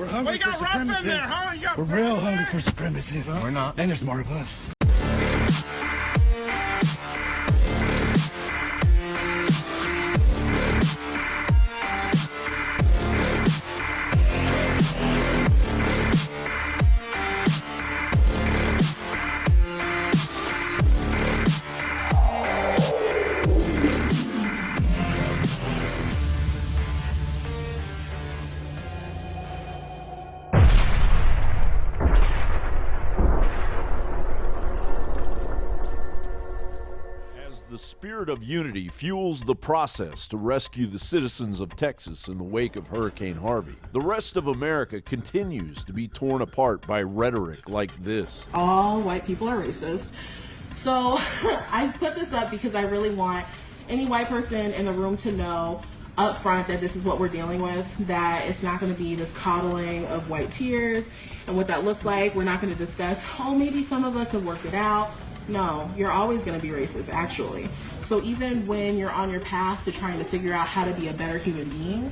We're hungry for supremacy. We're real hungry for supremacy. Huh? We're not. And there's more of us. The spirit of unity fuels the process to rescue the citizens of Texas in the wake of Hurricane Harvey. The rest of America continues to be torn apart by rhetoric like this. All white people are racist. So I put this up because I really want any white person in the room to know up front that this is what we're dealing with, that it's not going to be this coddling of white tears and what that looks like. We're not going to discuss, oh, maybe some of us have worked it out. No, you're always going to be racist, actually. So even when you're on your path to trying to figure out how to be a better human being,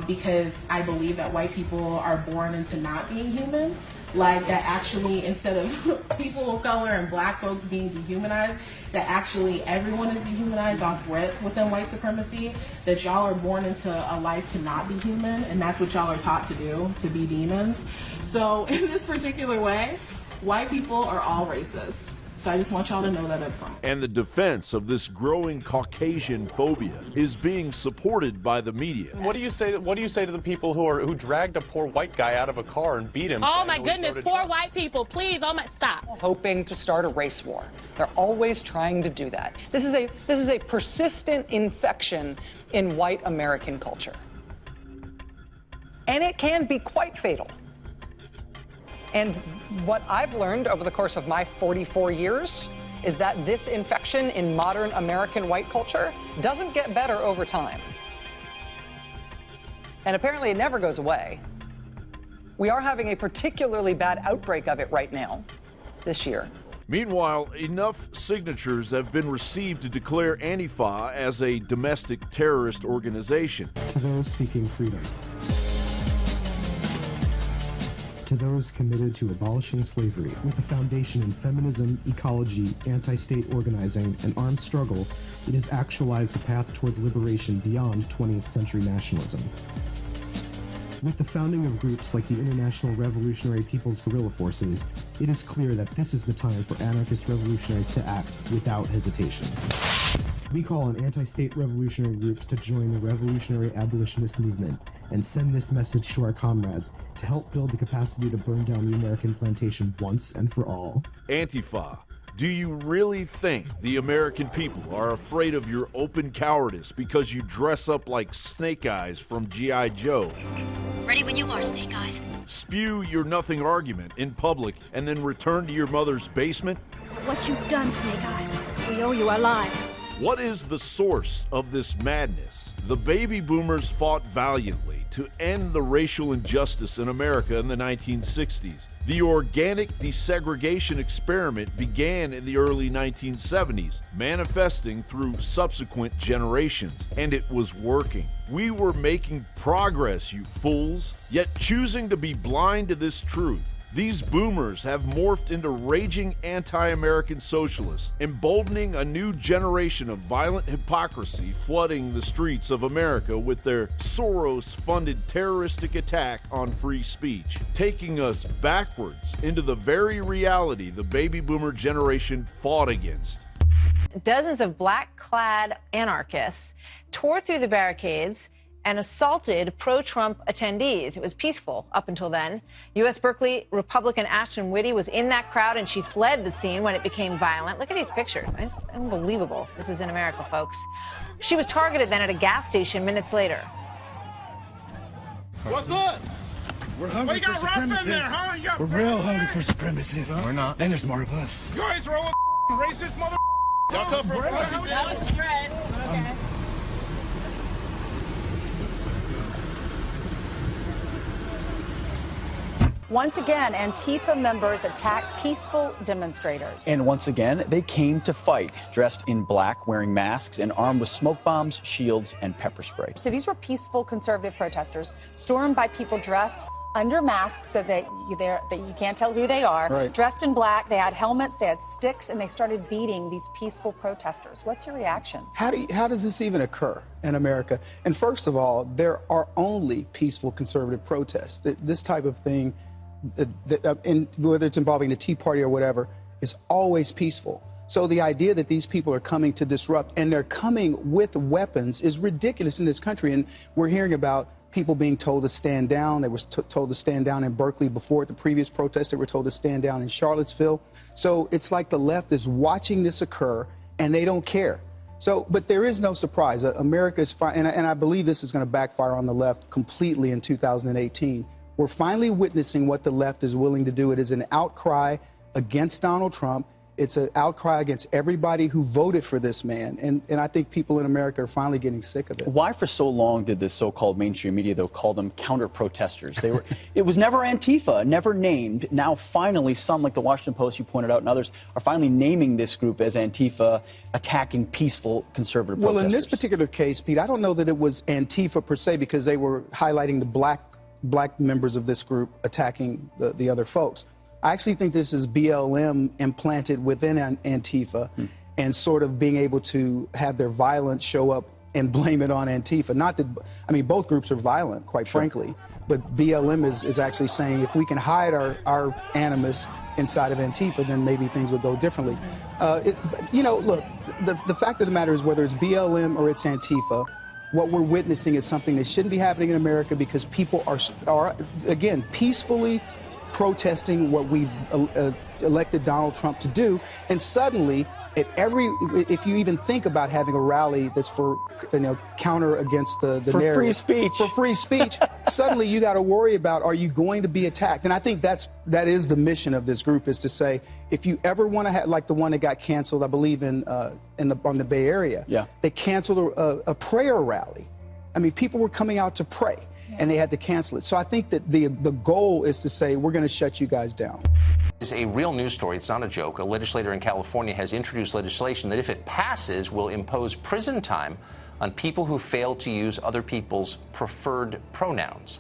because I believe that white people are born into not being human, like that actually instead of people of color and black folks being dehumanized, that actually everyone is dehumanized on threat within white supremacy, that y'all are born into a life to not be human, and that's what y'all are taught to do, to be demons. So in this particular way, white people are all racist. So I just want y'all to know that up front. And the defense of this growing Caucasian phobia is being supported by the media. What do you say to the people who dragged a poor white guy out of a car and beat him? Oh my goodness, poor white people, please, oh my, stop. Hoping to start a race war. They're always trying to do that. This is a persistent infection in white American culture. And it can be quite fatal. And what I've learned over the course of my 44 years is that this infection in modern American white culture doesn't get better over time. And apparently it never goes away. We are having a particularly bad outbreak of it right now, this year. Meanwhile, enough signatures have been received to declare Antifa as a domestic terrorist organization. To those seeking freedom. To those committed to abolishing slavery with a foundation in feminism, ecology, anti-state organizing, and armed struggle, it has actualized a path towards liberation beyond 20th century nationalism. With the founding of groups like the International Revolutionary People's Guerrilla Forces, it is clear that this is the time for anarchist revolutionaries to act without hesitation. We call on anti-state revolutionary groups to join the revolutionary abolitionist movement and send this message to our comrades to help build the capacity to burn down the American plantation once and for all. Antifa, do you really think the American people are afraid of your open cowardice because you dress up like Snake Eyes from G.I. Joe? Ready when you are, Snake Eyes. Spew your nothing argument in public and then return to your mother's basement? What you've done, Snake Eyes. We owe you our lives. What is the source of this madness? The baby boomers fought valiantly to end the racial injustice in America in the 1960s. The organic desegregation experiment began in the early 1970s, manifesting through subsequent generations, and it was working. We were making progress, you fools, yet choosing to be blind to this truth. These boomers have morphed into raging anti-American socialists, emboldening a new generation of violent hypocrisy flooding the streets of America with their Soros-funded terroristic attack on free speech, taking us backwards into the very reality the baby boomer generation fought against. Dozens of black-clad anarchists tore through the barricades and assaulted pro-Trump attendees. It was peaceful up until then. U.S. Berkeley Republican Ashton Witte was in that crowd, and she fled the scene when it became violent. Look at these pictures. It's unbelievable. This is in America, folks. She was targeted then at a gas station minutes later. What's up? We're hungry for supremacy. We're real hungry for supremacy. Huh? We're not. And there's more of us. You guys are all racist mother. Y'all come from That was a threat. Okay. Once again, Antifa members attacked peaceful demonstrators. And once again, they came to fight, dressed in black, wearing masks, and armed with smoke bombs, shields, and pepper spray. So these were peaceful conservative protesters, stormed by people dressed under masks so that you can't tell who they are, Right. dressed in black. They had helmets, they had sticks, and they started beating these peaceful protesters. What's your reaction? How does this even occur in America? And first of all, there are only peaceful conservative protests. This type of thing, whether it's involving the Tea Party or whatever, is always peaceful. So the idea that these people are coming to disrupt, and they're coming with weapons, is ridiculous in this country. And we're hearing about people being told to stand down. They were told to stand down in Berkeley before at the previous protest. They were told to stand down in Charlottesville. So it's like the left is watching this occur, and they don't care. So, but there is no surprise. America is and I believe this is going to backfire on the left completely in 2018. We're finally witnessing what the left is willing to do. It is an outcry against Donald Trump. It's an outcry against everybody who voted for this man. And I think people in America are finally getting sick of it. Why for so long did this so-called mainstream media, though, call them counter-protesters? They were, it was never Antifa, never named. Now, finally, some, like the Washington Post, you pointed out, and others, are finally naming this group as Antifa, attacking peaceful conservative protesters. Well, in this particular case, Pete, I don't know that it was Antifa per se, because they were highlighting the black members of this group attacking the other folks. I actually think this is BLM implanted within Antifa and sort of being able to have their violence show up and blame it on Antifa. Not that, I mean, both groups are violent, quite frankly, but BLM is actually saying if we can hide our animus inside of Antifa, then maybe things will go differently. You know, look, the fact of the matter is, whether it's BLM or it's Antifa, what we're witnessing is something that shouldn't be happening in America, because people are again, peacefully protesting what we've elected Donald Trump to do, and suddenly, if you even think about having a rally that's for, counter against the narrative, for free speech, suddenly you got to worry about, are you going to be attacked? And I think that is the mission of this group, is to say, if you ever want to have, like the one that got canceled, I believe on the Bay Area, they canceled a prayer rally. I mean, people were coming out to pray, and they had to cancel it. So I think that the goal is to say, we're going to shut you guys down. It's a real news story. It's not a joke. A legislator in California has introduced legislation that, if it passes, will impose prison time on people who fail to use other people's preferred pronouns.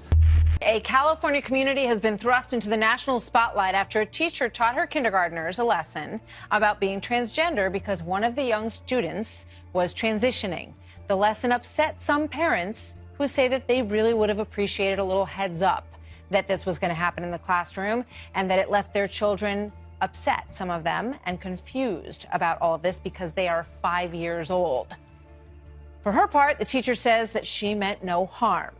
A California community has been thrust into the national spotlight after a teacher taught her kindergartners a lesson about being transgender because one of the young students was transitioning. The lesson upset some parents who say that they really would have appreciated a little heads up that this was going to happen in the classroom, and that it left their children upset, some of them, and confused about all of this because they are 5 years old. For her part, the teacher says that she meant no harm.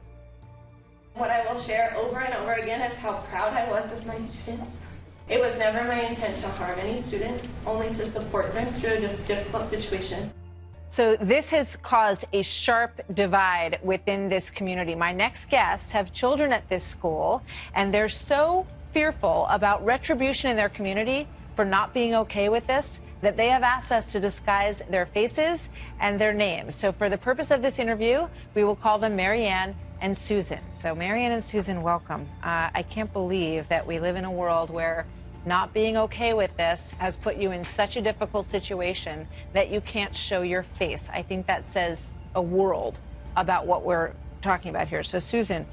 What I will share over and over again is how proud I was of my students. It was never my intent to harm any student, only to support them through a difficult situation. So this has caused a sharp divide within this community. My next guests have children at this school, and they're so fearful about retribution in their community for not being okay with this that they have asked us to disguise their faces and their names. So for the purpose of this interview, we will call them Marianne and Susan. So Marianne and Susan, welcome. I can't believe that we live in a world where not being okay with this has put you in such a difficult situation that you can't show your face. I think that says a world about what we're talking about here. So Susan,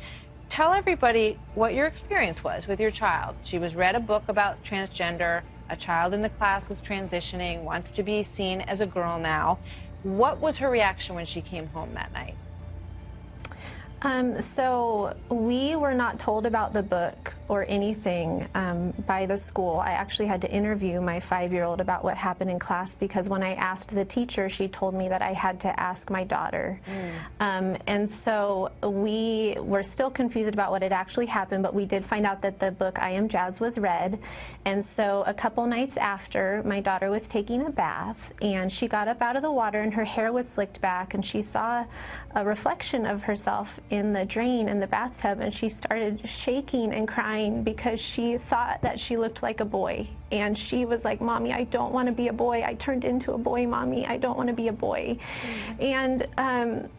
tell everybody what your experience was with your child. She was read a book about transgender. A child in the class is transitioning, wants to be seen as a girl now. What was her reaction when she came home that night? So we were not told about the book or anything by the school. I actually had to interview my 5-year-old about what happened in class, because when I asked the teacher, she told me that I had to ask my daughter. And so we were still confused about what had actually happened, but we did find out that the book I Am Jazz was read. And so a couple nights after, my daughter was taking a bath, and she got up out of the water and her hair was slicked back, and she saw a reflection of herself in the drain in the bathtub, and she started shaking and crying because she thought that she looked like a boy. And she was like, "Mommy, I don't want to be a boy. I turned into a boy, Mommy. I don't want to be a boy." And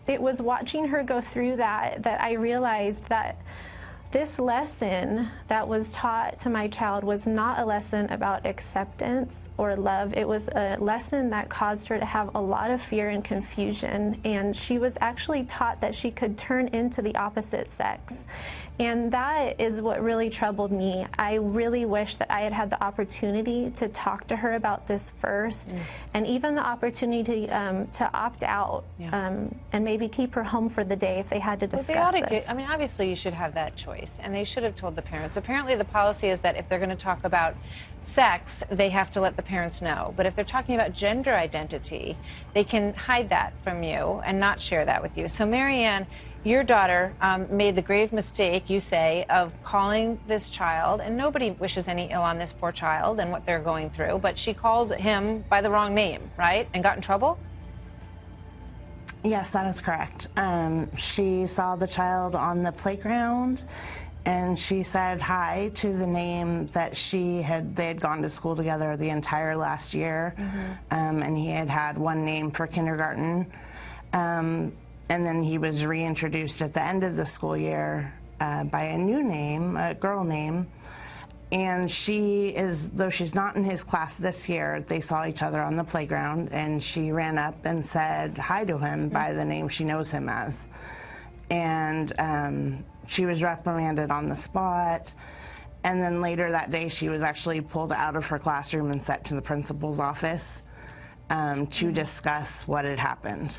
it was watching her go through that I realized that this lesson that was taught to my child was not a lesson about acceptance or love. It was a lesson that caused her to have a lot of fear and confusion, and she was actually taught that she could turn into the opposite sex. And that is what really troubled me. I really wish that I had had the opportunity to talk to her about this first, and even the opportunity to opt out, and maybe keep her home for the day if they had to discuss it. I mean, obviously you should have that choice, and they should have told the parents. Apparently the policy is that if they're going to talk about sex, they have to let the parents know. But if they're talking about gender identity, they can hide that from you and not share that with you. So Marianne, your daughter made the grave mistake, you say, of calling this child, and nobody wishes any ill on this poor child and what they're going through, but she called him by the wrong name, right? And got in trouble? Yes, that is correct. She saw the child on the playground, and she said hi to the name that they had gone to school together the entire last year, and he had had one name for kindergarten. And then he was reintroduced at the end of the school year by a new name, a girl name. And though she's not in his class this year, they saw each other on the playground, and she ran up and said hi to him by the name she knows him as. And she was reprimanded on the spot. And then later that day, she was actually pulled out of her classroom and sent to the principal's office to discuss what had happened.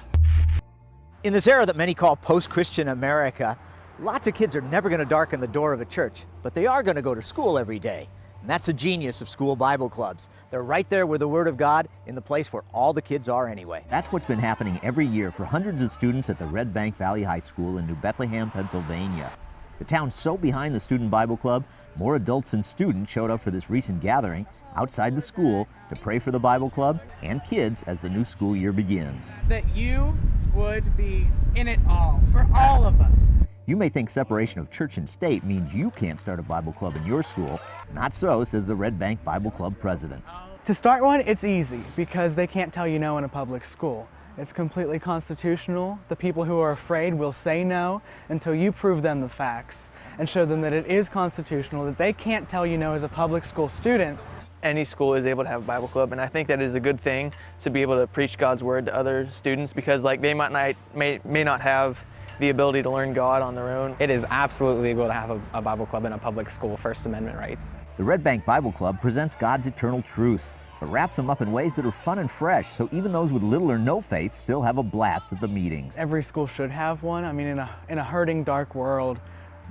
In this era that many call post-Christian America, lots of kids are never going to darken the door of a church, but they are going to go to school every day. And that's the genius of school Bible clubs. They're right there with the Word of God in the place where all the kids are anyway. That's what's been happening every year for hundreds of students at the Red Bank Valley High School in New Bethlehem, Pennsylvania. The town's so behind the Student Bible Club, more adults and students showed up for this recent gathering outside the school to pray for the Bible Club and kids as the new school year begins. That you would be in it all, for all of us. You may think separation of church and state means you can't start a Bible club in your school. Not so, says the Red Bank Bible Club president. To start one, it's easy because they can't tell you no in a public school. It's completely constitutional. The people who are afraid will say no until you prove them the facts and show them that it is constitutional, that they can't tell you no as a public school student. Any school is able to have a Bible club, and I think that is a good thing to be able to preach God's word to other students, because like they may not have the ability to learn God on their own. It is absolutely legal to have a Bible club in a public school, First Amendment rights. The Red Bank Bible Club presents God's eternal truths, but wraps them up in ways that are fun and fresh, so even those with little or no faith still have a blast at the meetings. Every school should have one. I mean, in a hurting, dark world,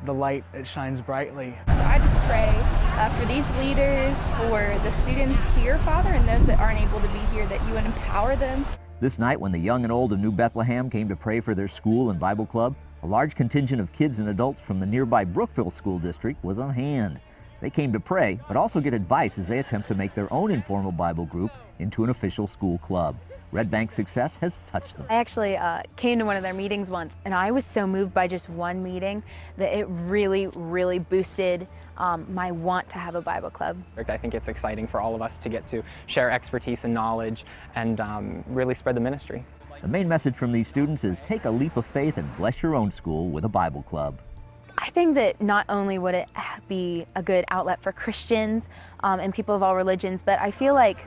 the light, it shines brightly. So I just pray for these leaders, for the students here, Father, and those that aren't able to be here, that you would empower them. This night, when the young and old of New Bethlehem came to pray for their school and Bible club, a large contingent of kids and adults from the nearby Brookville School District was on hand. They came to pray, but also get advice as they attempt to make their own informal Bible group into an official school club. Red Bank's success has touched them. I actually came to one of their meetings once, and I was so moved by just one meeting that it really, really boosted my want to have a Bible club. I think it's exciting for all of us to get to share expertise and knowledge and really spread the ministry. The main message from these students is take a leap of faith and bless your own school with a Bible club. I think that not only would it be a good outlet for Christians and people of all religions, but I feel like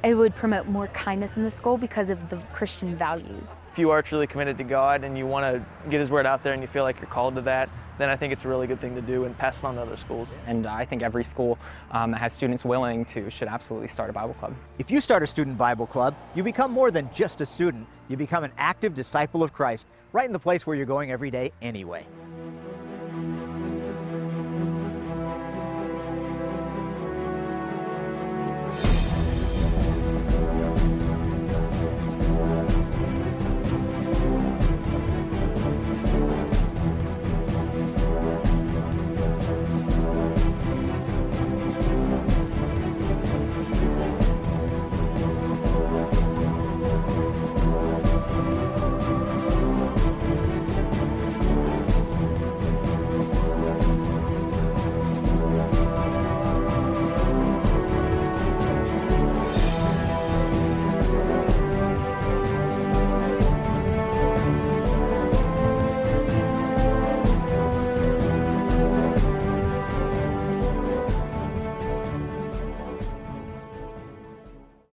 it would promote more kindness in the school because of the Christian values. If you are truly committed to God and you want to get His word out there and you feel like you're called to that, then I think it's a really good thing to do and pass it on to other schools. And I think every school that has students willing to should absolutely start a Bible club. If you start a student Bible club, you become more than just a student. You become an active disciple of Christ, right in the place where you're going every day anyway.